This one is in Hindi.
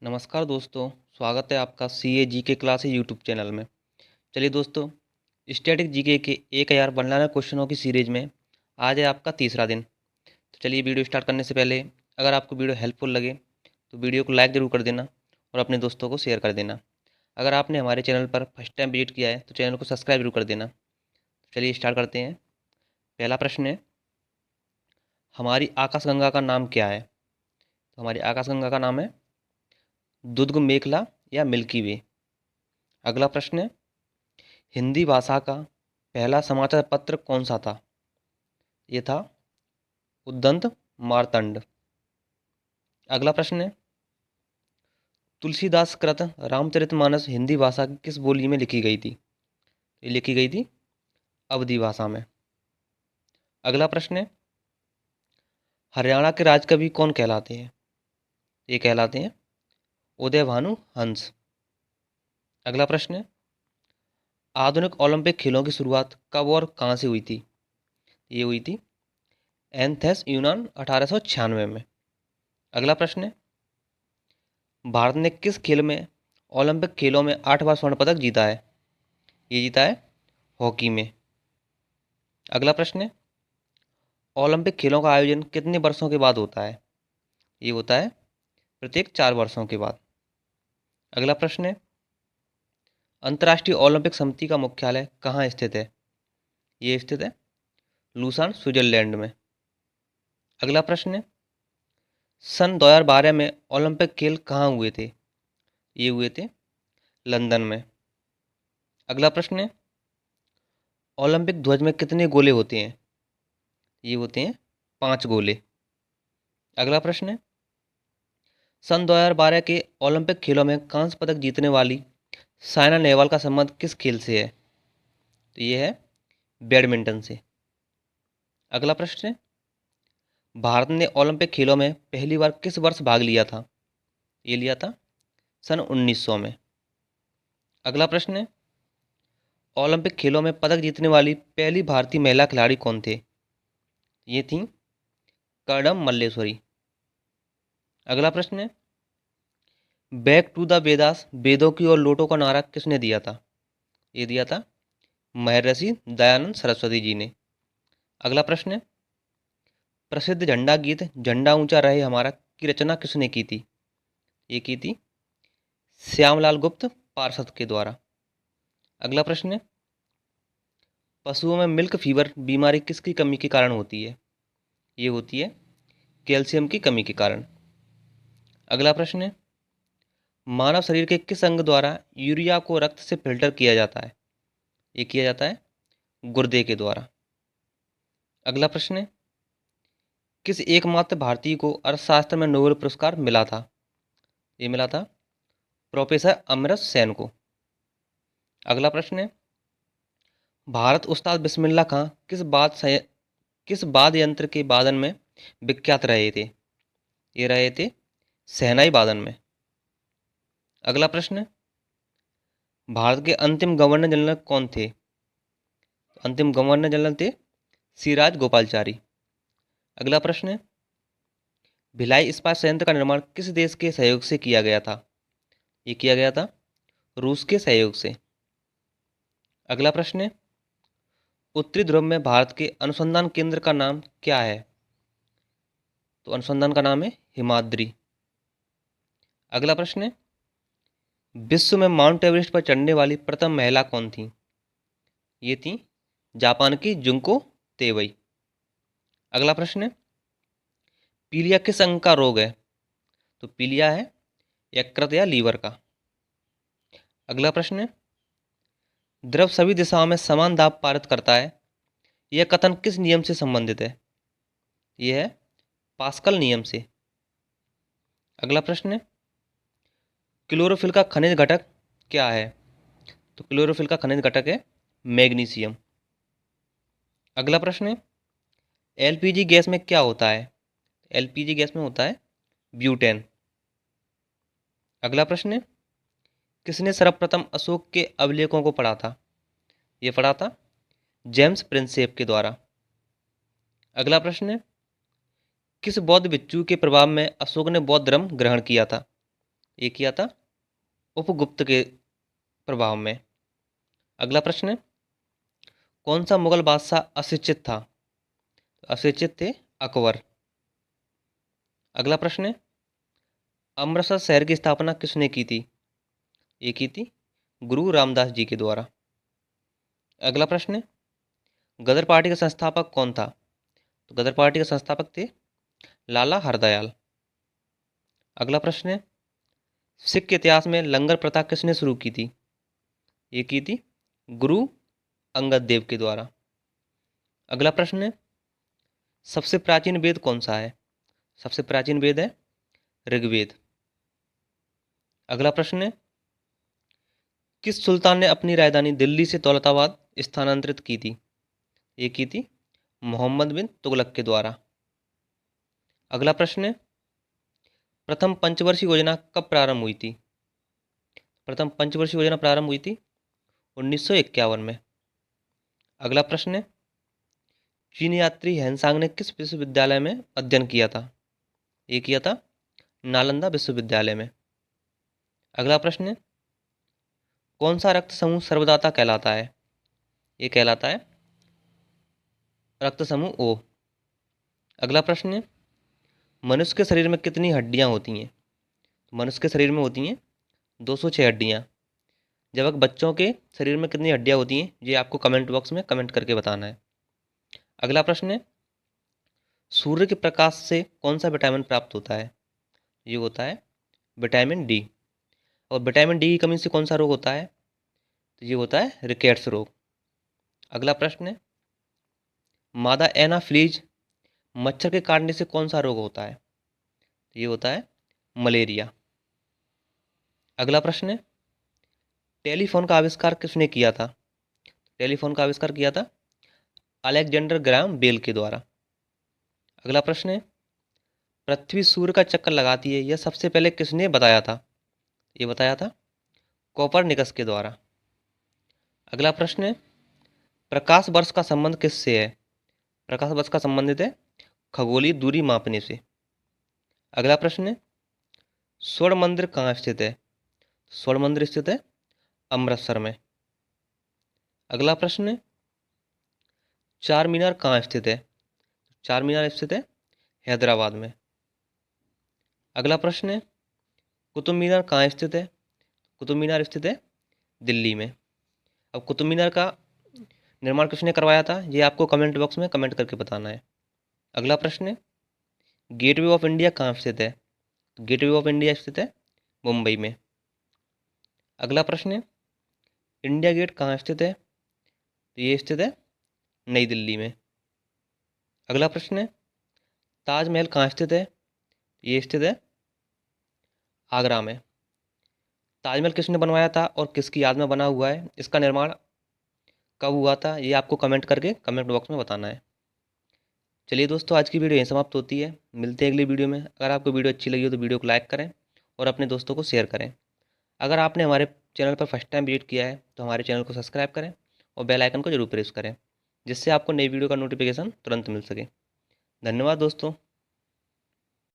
नमस्कार दोस्तों, स्वागत है आपका CA GK classes YouTube channel में। चलिए दोस्तों, स्टैटिक जीके के 1000 बनलाना क्वेश्चनों की सीरीज में आज है आपका तीसरा दिन। तो चलिए वीडियो स्टार्ट करने से पहले अगर आपको वीडियो हेल्पफुल लगे तो वीडियो को लाइक ज़रूर कर देना और अपने दोस्तों को शेयर कर देना। अगर आपने हमारे चैनल पर फर्स्ट टाइम विजिट किया है तो चैनल को सब्सक्राइब जरूर कर देना। चलिए स्टार्ट करते हैं। पहला प्रश्न है, हमारी आकाशगंगा का नाम क्या है? तो हमारी आकाशगंगा का नाम है दुर्ग मेखला या मिल्की वे। अगला प्रश्न है, हिंदी भाषा का पहला समाचार पत्र कौन सा था? ये था उद्दंत मार्तंड। अगला प्रश्न है, तुलसीदास कृत रामचरितमानस हिंदी भाषा की किस बोली में लिखी गई थी? ये लिखी गई थी अवधी भाषा में। अगला प्रश्न है, हरियाणा के राजकवि कौन कहलाते हैं? ये कहलाते हैं उदय भानु हंस। अगला प्रश्न है, आधुनिक ओलंपिक खेलों की शुरुआत कब और कहाँ से हुई थी? ये हुई थी एथेंस यूनान 1896 में। अगला प्रश्न है, भारत ने किस खेल में ओलंपिक खेलों में 8 बार स्वर्ण पदक जीता है? ये जीता है हॉकी में। अगला प्रश्न है, ओलंपिक खेलों का आयोजन कितने वर्षों के बाद होता है? ये होता है प्रत्येक 4 वर्षों के बाद। अगला प्रश्न है, अंतर्राष्ट्रीय ओलंपिक समिति का मुख्यालय कहाँ स्थित है? ये स्थित है लूसान स्विट्जरलैंड में। अगला प्रश्न है, सन 2012 में ओलंपिक खेल कहाँ हुए थे? ये हुए थे लंदन में। अगला प्रश्न है, ओलंपिक ध्वज में कितने गोले होते हैं? ये होते हैं 5 गोले। अगला प्रश्न है, सन 2012 के ओलंपिक खेलों में कांस्य पदक जीतने वाली साइना नेहवाल का संबंध किस खेल से है? तो ये है बैडमिंटन से। अगला प्रश्न है, भारत ने ओलंपिक खेलों में पहली बार किस वर्ष भाग लिया था? ये लिया था सन 1900 में। अगला प्रश्न है, ओलंपिक खेलों में पदक जीतने वाली पहली भारतीय महिला खिलाड़ी कौन थे? ये थी कर्णम मल्लेश्वरी। अगला प्रश्न है, बैक टू द वेदास वेदों की ओर लौटो का नारा किसने दिया था? ये दिया था महर्षि दयानंद सरस्वती जी ने। अगला प्रश्न है, प्रसिद्ध झंडा गीत झंडा ऊंचा रहे हमारा की रचना किसने की थी? ये की थी श्यामलाल गुप्त पार्षद के द्वारा। अगला प्रश्न है, पशुओं में मिल्क फीवर बीमारी किसकी कमी के कारण होती है? ये होती है कैल्शियम की कमी के कारण। अगला प्रश्न है, मानव शरीर के किस अंग द्वारा यूरिया को रक्त से फिल्टर किया जाता है? ये किया जाता है गुर्दे के द्वारा। अगला प्रश्न है, किस एकमात्र भारतीय को अर्थशास्त्र में नोबेल पुरस्कार मिला था? ये मिला था प्रोफेसर अमर्त्य सेन को। अगला प्रश्न है, भारत उस्ताद बिस्मिल्लाह खां किस वाद्य यंत्र के वादन में विख्यात रहे थे? ये रहे थे शहनाई वादन में। अगला प्रश्न है, भारत के अंतिम गवर्नर जनरल कौन थे? अंतिम गवर्नर जनरल थे सिराज गोपालचारी। अगला प्रश्न है, भिलाई इस्पात संयंत्र का निर्माण किस देश के सहयोग से किया गया था? ये किया गया था रूस के सहयोग से। अगला प्रश्न है, उत्तरी ध्रुव में भारत के अनुसंधान केंद्र का नाम क्या है? तो अनुसंधान का नाम है हिमाद्री। अगला प्रश्न है, विश्व में माउंट एवरेस्ट पर चढ़ने वाली प्रथम महिला कौन थी? ये थी जापान की जुंको तेवई। अगला प्रश्न है, पीलिया किस अंग का रोग है? तो पीलिया है यकृत या लीवर का। अगला प्रश्न है, द्रव सभी दिशाओं में समान दाब पारित करता है, यह कथन किस नियम से संबंधित है? यह है पास्कल नियम से। अगला प्रश्न है, क्लोरोफिल का खनिज घटक क्या है? तो क्लोरोफिल का खनिज घटक है मैग्नीशियम। अगला प्रश्न है, एलपीजी गैस में क्या होता है? एलपीजी गैस में होता है ब्यूटेन। अगला प्रश्न है, किसने सर्वप्रथम अशोक के अभिलेखों को पढ़ा था? यह पढ़ा था जेम्स प्रिंसेप के द्वारा। अगला प्रश्न है, किस बौद्ध भिक्षु के प्रभाव में अशोक ने बौद्ध धर्म ग्रहण किया था? ये किया था उपगुप्त के प्रभाव में। अगला प्रश्न है, कौन सा मुगल बादशाह अशिक्षित था? अशिक्षित थे अकबर। अगला प्रश्न है, अमृतसर शहर की स्थापना किसने की थी? ये की थी गुरु रामदास जी के द्वारा। अगला प्रश्न है, गदर पार्टी का संस्थापक कौन था? तो गदर पार्टी के संस्थापक थे लाला हरदयाल। अगला प्रश्न है, सिख इतिहास में लंगर प्रथा किसने शुरू की थी? ये की थी गुरु अंगद देव के द्वारा। अगला प्रश्न है, सबसे प्राचीन वेद कौन सा है? सबसे प्राचीन वेद है ऋग्वेद। अगला प्रश्न है, किस सुल्तान ने अपनी राजधानी दिल्ली से दौलताबाद स्थानांतरित की थी? ये की थी मोहम्मद बिन तुगलक के द्वारा। अगला प्रश्न है, प्रथम पंचवर्षीय योजना कब प्रारंभ हुई थी? प्रथम पंचवर्षीय योजना प्रारंभ हुई थी 1951 में। अगला प्रश्न है, चीन यात्री हैंसांग ने किस विश्वविद्यालय में अध्ययन किया था? ये किया था नालंदा विश्वविद्यालय में। अगला प्रश्न है, कौन सा रक्त समूह सर्वदाता कहलाता है? ये कहलाता है रक्त समूह ओ। अगला प्रश्न है, मनुष्य के शरीर में कितनी हड्डियां होती हैं? तो मनुष्य के शरीर में होती हैं 206 हड्डियां। जब बच्चों के शरीर में कितनी हड्डियां होती हैं ये आपको कमेंट बॉक्स में कमेंट करके बताना है। अगला प्रश्न है, सूर्य के प्रकाश से कौन सा विटामिन प्राप्त होता है? ये होता है विटामिन डी। और विटामिन डी की कमी से कौन सा रोग होता है? तो ये होता है रिकेट्स रोग। अगला प्रश्न है, मादा एनाफ्लीज मच्छर के काटने से कौन सा रोग होता है? तो ये होता है मलेरिया। अगला प्रश्न है, टेलीफोन का आविष्कार किसने किया था? टेलीफोन का आविष्कार किया था अलेक्जेंडर ग्राहम बेल के द्वारा। अगला प्रश्न है, पृथ्वी सूर्य का चक्कर लगाती है यह सबसे पहले किसने बताया था? ये बताया था कोपरनिकस के द्वारा। अगला प्रश्न है, प्रकाश वर्ष का संबंध किससे है? प्रकाश वर्ष का संबंधित है खगोलीय दूरी मापने से। अगला प्रश्न है, स्वर्ण मंदिर कहाँ स्थित है? स्वर्ण मंदिर स्थित है अमृतसर में। अगला प्रश्न है, चार मीनार कहाँ स्थित है? चार मीनार स्थित है हैदराबाद में। अगला प्रश्न है, कुतुब मीनार कहाँ स्थित है? कुतुब मीनार स्थित है दिल्ली में। अब कुतुब मीनार का निर्माण किसने करवाया था ये आपको कमेंट बॉक्स में कमेंट करके बताना है। अगला प्रश्न है, गेटवे ऑफ इंडिया कहाँ स्थित है? तो गेटवे ऑफ इंडिया स्थित है मुंबई में। अगला प्रश्न है, इंडिया गेट कहाँ स्थित है? तो ये स्थित है नई दिल्ली में। अगला प्रश्न है, ताजमहल कहाँ स्थित है? ये स्थित है आगरा में। ताजमहल किसने बनवाया था और किसकी याद में बना हुआ है? इसका निर्माण कब हुआ था ये आपको कमेंट करके कमेंट बॉक्स में बताना है। चलिए दोस्तों, आज की वीडियो यहीं समाप्त होती है। मिलते हैं अगली वीडियो में। अगर आपको वीडियो अच्छी लगी हो तो वीडियो को लाइक करें और अपने दोस्तों को शेयर करें। अगर आपने हमारे चैनल पर फर्स्ट टाइम विजिट किया है तो हमारे चैनल को सब्सक्राइब करें और बेल आइकन को जरूर प्रेस करें, जिससे आपको नई वीडियो का नोटिफिकेशन तुरंत मिल सके। धन्यवाद दोस्तों।